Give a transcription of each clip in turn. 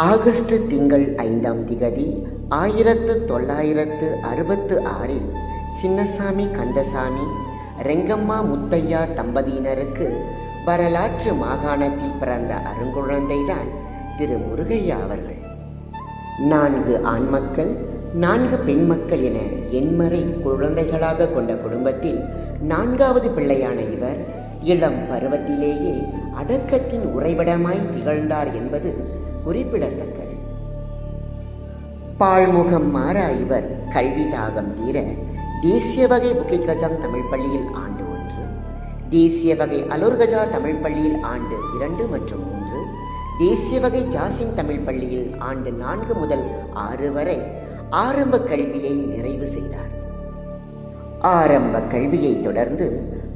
August திங்கள் 5ஆம் திகதி 1966 சின்னசாமி கந்தசாமி ரெங்கம்மா முத்தையா தம்பதியினருக்கு வரலாற்று மாகாணத்தில் பிறந்த அருங்குழந்தைதான் திரு முருகையா அவர்கள். 4 ஆண் மக்கள் 4 பெண் மக்கள் என எண்மறை குழந்தைகளாக கொண்ட குடும்பத்தில் 4வது பிள்ளையான இவர் இளம் பருவத்திலேயே அடக்கத்தின் உறைவிடமாய் திகழ்ந்தார் என்பது குறிப்பிடத்தக்கது. பாழ்முகம் மாறா இவர் கல்வி தாகம் தீர தேசிய வகை புக்கிட் கஜாங் தமிழ் பள்ளியில் ஆண்டு 1, தேசிய வகை அலோர்கஜா தமிழ் பள்ளியில் ஆண்டு 2 மற்றும் 3, தேசிய வகை ஜாசிம் தமிழ் பள்ளியில் ஆண்டு 4 முதல் 6 வரை ஆரம்ப கல்வியை நிறைவு செய்தார். ஆரம்ப கல்வியை தொடர்ந்து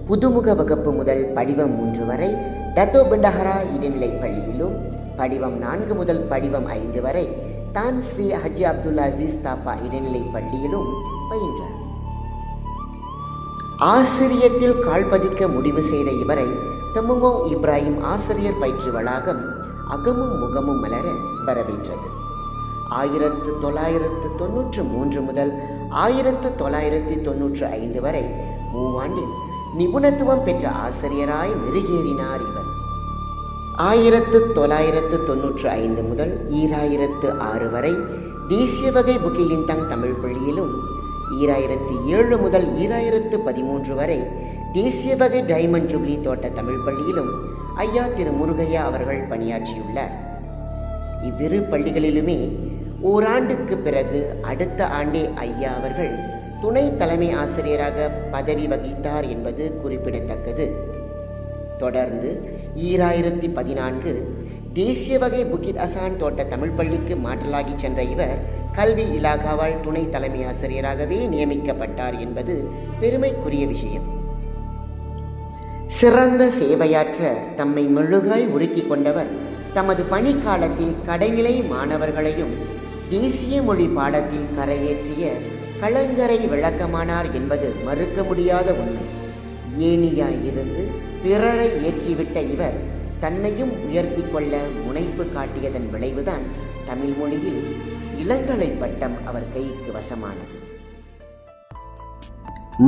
புதுமுக வகுப்பு முதல் படிவம் 3 வரை டத்தோ பெண்டஹரா இடைநிலைப் பள்ளியிலும், படிவம் 4 முதல் படிவம் 5 வரை தான் ஸ்ரீ ஹஜ்ஜி அப்துல் அசீஸ் தாப்பா இடைநிலைப் பள்ளியிலும் பயின்றார். ஆசிரியத்தில் கால்பதிக்க முடிவு செய்த இவரை தமுங்கோ இப்ராஹிம் ஆசிரியர் பயிற்சி வளாகம் அகமும் முகமும் மலர வரவேற்றது. 1993 முதல் 1995 வரை 3 ஆண்டில் நிபுணத்துவம் பெற்ற ஆசிரியராய் மெருகேறினார் இவர். 1995 முதல் 2006 வரை தேசிய வகை புக்கிலின்தங் தமிழ் பள்ளியிலும், 2007 முதல் 2013 வரை தேசிய வகை டைமண்ட் ஜூப்ளி தோட்ட தமிழ் பள்ளியிலும் ஐயா திரு முருகையா அவர்கள் பணியாற்றியுள்ளார். இவ்விரு பள்ளிகளிலுமே ஓராண்டுக்கு பிறகு அடுத்த ஆண்டே ஐயா அவர்கள் துணை தலைமை ஆசிரியராக பதவி வகித்தார் என்பது குறிப்பிடத்தக்கது. தொடர்ந்து 2014 தேசிய வகை புக்கிட் அசான் தோட்ட தமிழ் பள்ளிக்கு மாற்றலாகி சென்ற இவர் கல்வி இலாகாவால் துணை தலைமை ஆசிரியராகவே நியமிக்கப்பட்டார் என்பது பெருமைக்குரிய விஷயம். சிறந்த சேவையாற்ற தம்மை மெழுகாய் உருக்கி கொண்டவர் தமது பணிக்காலத்தில் கடைநிலை மாணவர்களையும் தேசிய மொழி பாடத்தில் கரையேற்றிய கலங்கரை விளக்கமானார் என்பது மறுக்க முடியாத உண்மை. ஏணியாயிருந்து பிறரை ஏற்றிவிட்ட இவர் தன்னையும் உயர்த்தி கொள்ள முனைப்பு காட்டியதன் விளைவுதான் தமிழ் மொழியில் இளங்கலை பட்டம் அவர் கைக்கு வசமானது.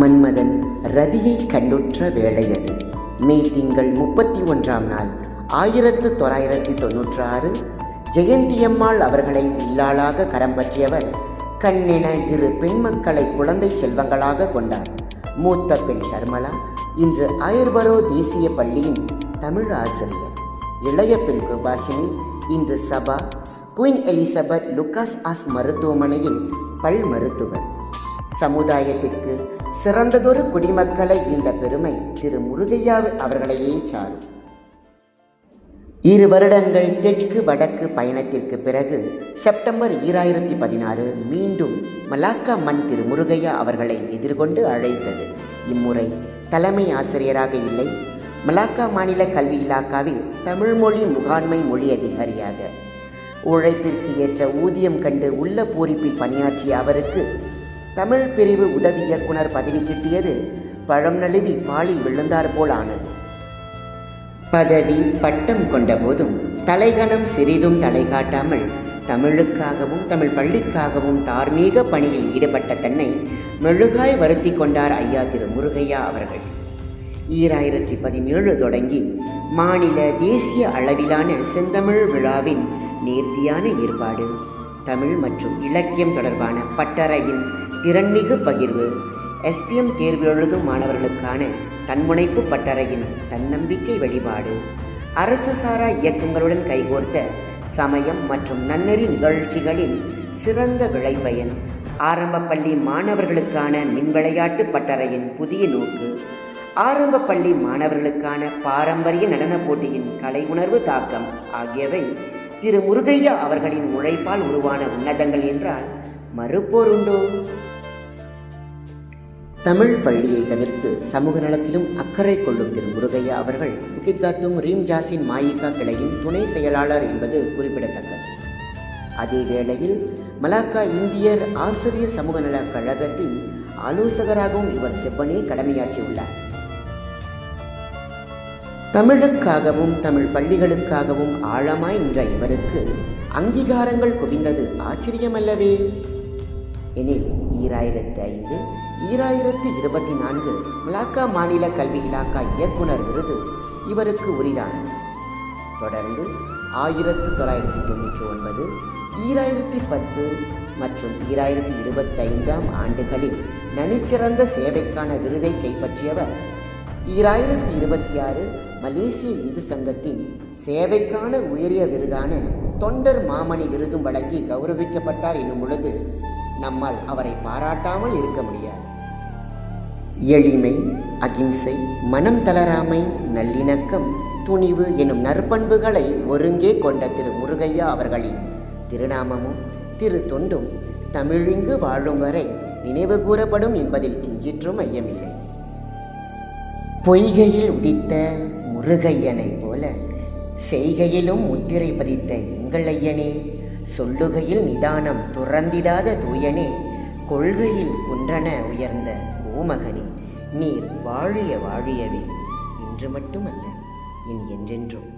மன்மதன் ரதியை கண்டுற்ற வேளையது மே திங்கள் 31ஆம் நாள் 1996 ஜெயந்தியம்மாள் அவர்களை இல்லாளாக கரம் பற்றியவர் கண்ணென 2 பெண் மக்களை குழந்தை செல்வங்களாக கொண்டார். மூத்த பெண் ஷர்மலா இன்று ஆயர்பரோ தேசிய பள்ளியின் தமிழ் ஆசிரியர். இளைய பெண் கிருபாஷினி இன்று சபா குயின் எலிசபெத் லுகாஸ் ஆஸ் மருத்துவமனையில் பல் மருத்துவர். சமுதாயத்திற்கு சிறந்ததொரு குடிமக்களை இந்த பெருமை திரு முருகையா அவர்களையே சாரும். 2 வருடங்கள் தெற்கு வடக்கு பயணத்திற்கு பிறகு செப்டம்பர் 2016 மீண்டும் மலாக்கா மண் திரு முருகையா அவர்களை எதிர்கொண்டு அழைத்தது. இம்முறை தலைமை ஆசிரியராக இல்லை, மலாக்கா மாநில கல்வி இலாக்காவில் தமிழ் மொழி முகாண்மை மொழி அதிகாரியாக. உழைப்பிற்கு ஏற்ற ஊதியம் கண்டு உள்ள பூரிப்பில் பணியாற்றிய அவருக்கு தமிழ் பிரிவு உதவி இயக்குனர் பதவி கிட்டியது பழம் நழுவி பாலில் விழுந்தார் போல் ஆனது. பதவி பட்டம் கொண்ட போதும் தலைகணம் சிறிதும் தலை காட்டாமல் தமிழுக்காகவும் தமிழ் பள்ளிக்காகவும் தார்மீக பணியில் ஈடுபட்ட தன்னை மெழுகாய் வருத்தி கொண்டார் ஐயா திரு முருகையா அவர்கள். 2017 தொடங்கி மாநில தேசிய அளவிலான செந்தமிழ் விழாவின் நேர்த்தியான ஏற்பாடு, தமிழ் மற்றும் இலக்கியம் தொடர்பான பட்டறையின் திறன்மிகு பகிர்வு, SPM தேர்வு எழுதும் மாணவர்களுக்கான தன்முனைப்பு பட்டறையின் தன்னம்பிக்கை வழிபாடு, அரசு சாரா இயக்கங்களுடன் கைகோர்த்த சமயம் மற்றும் நன்னெறி நிகழ்ச்சிகளின் சிறந்த விளைபயன், ஆரம்ப பள்ளி மாணவர்களுக்கான மின்விளையாட்டு பட்டறையின் புதிய நோக்கு, ஆரம்ப பள்ளி மாணவர்களுக்கான பாரம்பரிய நடனப் போட்டியின் கலை உணர்வு தாக்கம் ஆகியவை திரு முருகையா அவர்களின் உழைப்பால் உருவான உன்னதங்கள் என்றால் மறுப்போர் உண்டோ? தமிழ் பள்ளியை தவிர்த்து சமூக நலத்திலும் அக்கறை கொள்ளும் திரு முருகையா அவர்கள் புக்கிட் காத்துங் ரீம் ஜாசின் மாயிகா கிளையின் துணை செயலாளர் என்பது குறிப்பிடத்தக்கது. அதே வேளையில் மலாக்கா இந்தியர் ஆசிரியர் சமூக நல கழகத்தின் ஆலோசகராகவும் இவர் செவ்வனே கடமையாற்றியுள்ளார். தமிழுக்காகவும் தமிழ் பள்ளிகளுக்காகவும் ஆழமாய் நின்ற இவருக்கு அங்கீகாரங்கள் குவிந்தது ஆச்சரியமல்லவே. எனில் 2005 2024 மலாக்கா மாநில கல்வி இலாக்கா இயக்குனர் விருது இவருக்கு உரிதானது. தொடர்ந்து 1999, 2010 மற்றும் 2025 ஆண்டுகளில் நனிச்சிறந்த சேவைக்கான விருதை கைப்பற்றியவர். 2026 மலேசிய இந்து சங்கத்தின் சேவைக்கான உயரிய விருதான தொண்டர் மாமணி விருதும் வழங்கி கௌரவிக்கப்பட்டார் என்னும் பொழுது நம்மால் அவரை பாராட்டாமல் இருக்க முடியாது. எளிமை, அகிம்சை, மனம் தளராமை, நல்லிணக்கம், துணிவு எனும் நற்பண்புகளை ஒருங்கே கொண்ட திரு முருகையா அவர்களின் திருநாமமும் திரு தொண்டும் தமிழிங்கு வாழும் வரை நினைவு கூறப்படும் என்பதில் கிஞ்சிற்றும் ஐயமில்லை. பொய்கையில் உதித்த முருகையனைப் போல செய்கையிலும் முத்திரை பதித்த எங்கள் ஐயனே, சொல்லுகையில் நிதானம் துறந்திடாத தூயனே, கொள்கையில் குன்றன உயர்ந்த கோமகனே, நீர் வாழிய வாழியவே, இன்று மட்டுமல்ல இனி என்றென்றும்.